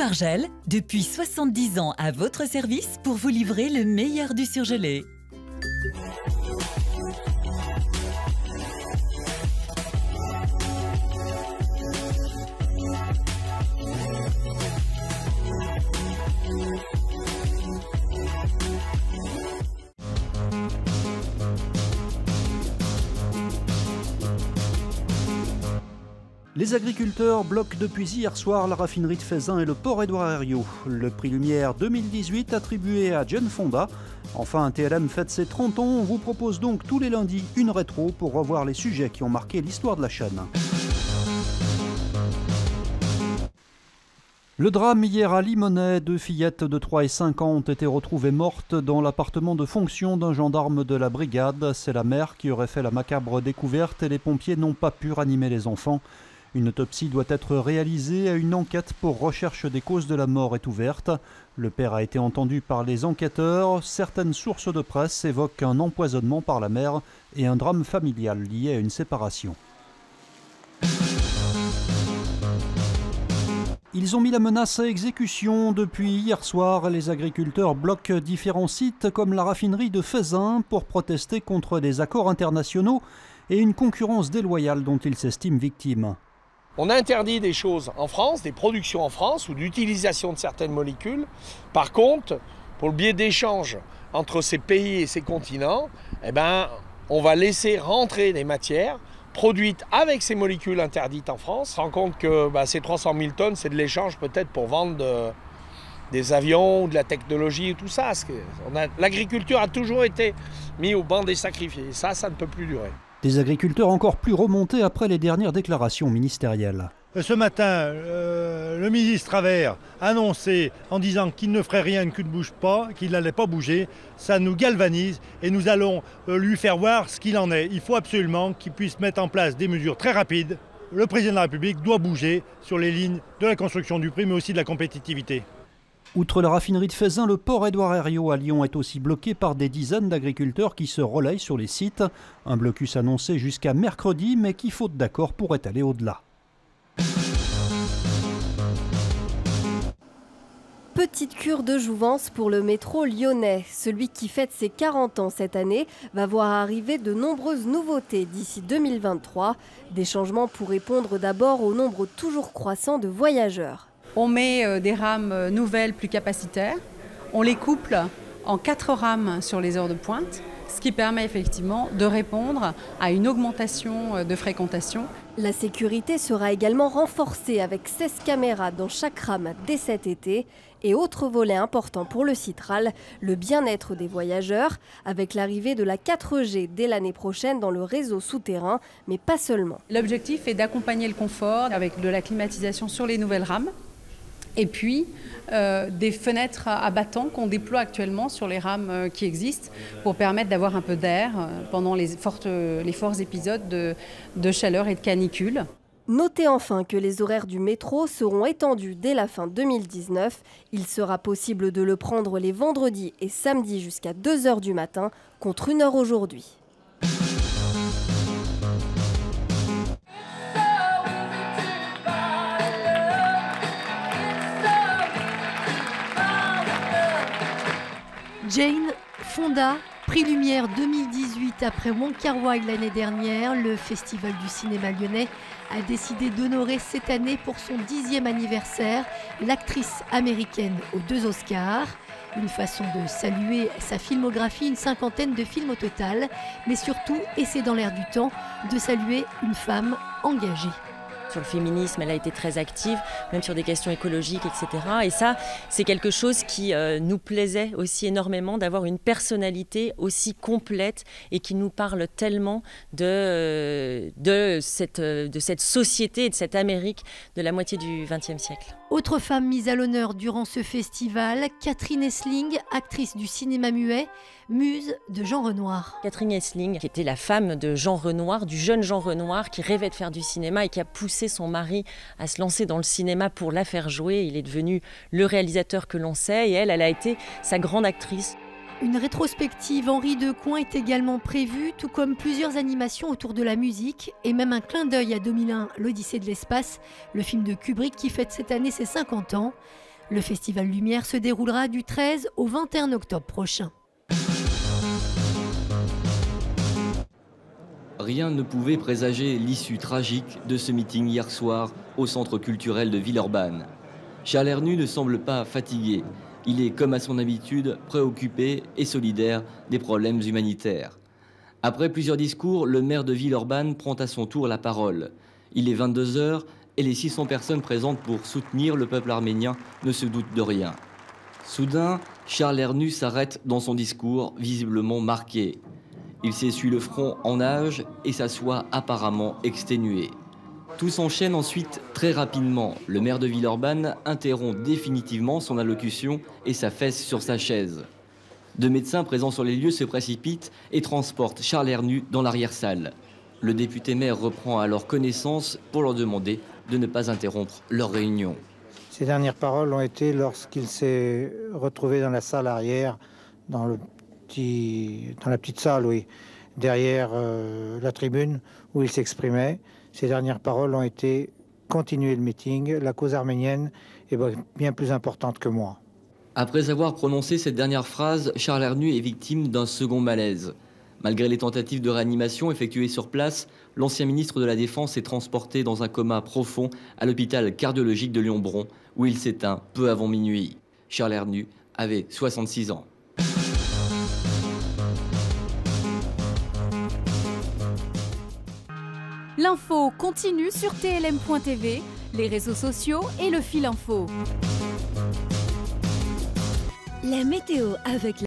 Bargel, depuis 70 ans à votre service pour vous livrer le meilleur du surgelé. Les agriculteurs bloquent depuis hier soir la raffinerie de Feyzin et le port Édouard Herriot. Le prix Lumière 2018 attribué à Jane Fonda. Enfin, TLM fête ses 30 ans. On vous propose donc tous les lundis une rétro pour revoir les sujets qui ont marqué l'histoire de la chaîne. Le drame hier à Limonest, 2 fillettes de 3 et 5 ans ont été retrouvées mortes dans l'appartement de fonction d'un gendarme de la brigade. C'est la mère qui aurait fait la macabre découverte et les pompiers n'ont pas pu ranimer les enfants. Une autopsie doit être réalisée et une enquête pour recherche des causes de la mort est ouverte. Le père a été entendu par les enquêteurs. Certaines sources de presse évoquent un empoisonnement par la mère et un drame familial lié à une séparation. Ils ont mis la menace à exécution. Depuis hier soir, les agriculteurs bloquent différents sites comme la raffinerie de Feyzin pour protester contre des accords internationaux et une concurrence déloyale dont ils s'estiment victimes. On interdit des choses en France, des productions en France ou d'utilisation de certaines molécules. Par contre, pour le biais d'échanges entre ces pays et ces continents, on va laisser rentrer des matières produites avec ces molécules interdites en France. On se rend compte que ces 300 000 tonnes, c'est de l'échange peut-être pour vendre des avions, de la technologie et tout ça. L'agriculture a toujours été mise au banc des sacrifiés. Et ça ne peut plus durer. Des agriculteurs encore plus remontés après les dernières déclarations ministérielles. Ce matin, le ministre Travers a annoncé en disant qu'il ne ferait rien, qu'il ne bouge pas, qu'il n'allait pas bouger. Ça nous galvanise et nous allons lui faire voir ce qu'il en est. Il faut absolument qu'il puisse mettre en place des mesures très rapides. Le président de la République doit bouger sur les lignes de la construction du prix, mais aussi de la compétitivité. Outre la raffinerie de Feyzin, le port Édouard Herriot à Lyon est aussi bloqué par des dizaines d'agriculteurs qui se relayent sur les sites. Un blocus annoncé jusqu'à mercredi, mais qui, faute d'accord, pourrait aller au-delà. Petite cure de jouvence pour le métro lyonnais. Celui qui fête ses 40 ans cette année va voir arriver de nombreuses nouveautés d'ici 2023. Des changements pour répondre d'abord au nombre toujours croissant de voyageurs. On met des rames nouvelles plus capacitaires, on les couple en 4 rames sur les heures de pointe, ce qui permet effectivement de répondre à une augmentation de fréquentation. La sécurité sera également renforcée avec 16 caméras dans chaque rame dès cet été. Et autre volet important pour le Citral, le bien-être des voyageurs, avec l'arrivée de la 4G dès l'année prochaine dans le réseau souterrain, mais pas seulement. L'objectif est d'accompagner le confort avec de la climatisation sur les nouvelles rames. Et puis, des fenêtres à battants qu'on déploie actuellement sur les rames qui existent pour permettre d'avoir un peu d'air pendant les forts épisodes de chaleur et de canicule. Notez enfin que les horaires du métro seront étendus dès la fin 2019. Il sera possible de le prendre les vendredis et samedis jusqu'à 2 h du matin contre 1 h aujourd'hui. Jane Fonda, prix Lumière 2018 après Wong Kar-wai l'année dernière, le Festival du cinéma lyonnais a décidé d'honorer cette année pour son 10e anniversaire l'actrice américaine aux 2 Oscars. Une façon de saluer sa filmographie, une 50aine de films au total, mais surtout, et c'est dans l'air du temps, de saluer une femme engagée. Sur le féminisme, elle a été très active, même sur des questions écologiques, etc. Et ça, c'est quelque chose qui nous plaisait aussi énormément, d'avoir une personnalité aussi complète et qui nous parle tellement de cette société et de cette Amérique de la moitié du XXe siècle. Autre femme mise à l'honneur durant ce festival, Catherine Essling, actrice du cinéma muet, muse de Jean Renoir. Catherine Essling, qui était la femme de Jean Renoir, du jeune Jean Renoir, qui rêvait de faire du cinéma et qui a poussé son mari à se lancer dans le cinéma pour la faire jouer. Il est devenu le réalisateur que l'on sait et elle a été sa grande actrice. Une rétrospective Henri Decoing est également prévue, tout comme plusieurs animations autour de la musique et même un clin d'œil à 2001, l'Odyssée de l'espace, le film de Kubrick qui fête cette année ses 50 ans. Le Festival Lumière se déroulera du 13 au 21 octobre prochain. Rien ne pouvait présager l'issue tragique de ce meeting hier soir au centre culturel de Villeurbanne. Charles Hernu ne semble pas fatigué. Il est, comme à son habitude, préoccupé et solidaire des problèmes humanitaires. Après plusieurs discours, le maire de Villeurbanne prend à son tour la parole. Il est 22 h et les 600 personnes présentes pour soutenir le peuple arménien ne se doutent de rien. Soudain, Charles Hernu s'arrête dans son discours, visiblement marqué. Il s'essuie le front en nage et s'assoit apparemment exténué. Tout s'enchaîne ensuite très rapidement. Le maire de Villeurbanne interrompt définitivement son allocution et s'affaisse sur sa chaise. 2 médecins présents sur les lieux se précipitent et transportent Charles Hernu dans l'arrière-salle. Le député maire reprend alors connaissance pour leur demander de ne pas interrompre leur réunion. Ses dernières paroles ont été lorsqu'il s'est retrouvé dans la salle arrière, dans la petite salle, oui, derrière la tribune où il s'exprimait. Ses dernières paroles ont été « Continuez le meeting, la cause arménienne est bien plus importante que moi ». Après avoir prononcé cette dernière phrase, Charles Hernu est victime d'un second malaise. Malgré les tentatives de réanimation effectuées sur place, l'ancien ministre de la Défense est transporté dans un coma profond à l'hôpital cardiologique de Lyon-Bron, où il s'éteint peu avant minuit. Charles Hernu avait 66 ans. L'info continue sur TLM.tv, les réseaux sociaux et le fil info. La météo avec